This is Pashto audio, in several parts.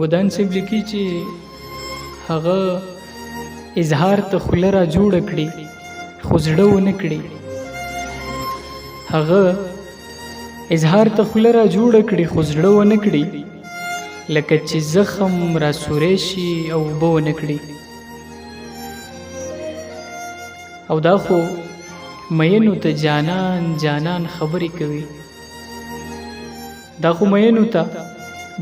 ودان صاحب لیکي چې هغه اظهار ته خوله را جوړه کړي خو زړه ونه کړي. هغه اظهار ته خوله را جوړه کړي خو زړه ونه کړي، لکه چې زخم را سوری شي او اوبه ونه کړي. او دا خو مینو ته جانان جانان خبرې کوي. دا خو مینو ته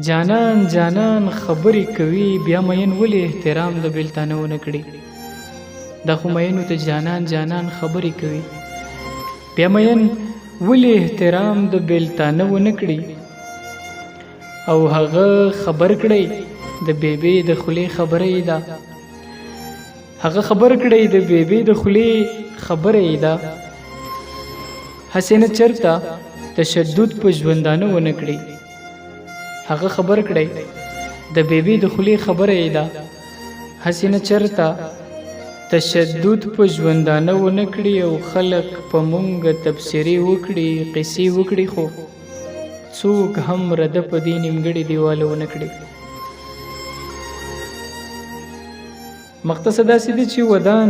جانان جانان خبرې کوي، بیا مین ولې احترام د بیلتانه ونه کړي. دا خو مینو ته جانان جانان خبرې کوي، بیا مین ولې احترام د بیلتانه ونه کړي. او هغه خبر کړی د بیبي د خولې خبره یې ده، هغه خبر کړی د بیبي د خولې خبره یې ده. هسې نه چرته تشدد په ژوندانه ونه کړي. هغه خبر کړی د بیبي د خولې خبره یې ده، هسې نه چرته تشدد په ژوندانه ونه کړي. او خلق په مونږ تبصرې وکړي، قصې وکړي، خو څوک هم رده په دې نیمګړي دیواله ونه کړي. مختصر داسې دی چې ودان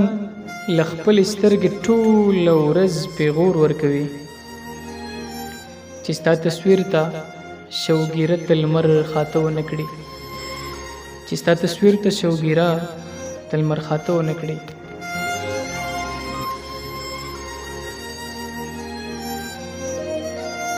له خپلې سترګې ټوله ورځ پیغور ورکوي چې ستا تصویر ته شوګیره د لمر خاته ونه کړي، چې ستا تصویر ته شوګیره د لمر خاته ونه کړي.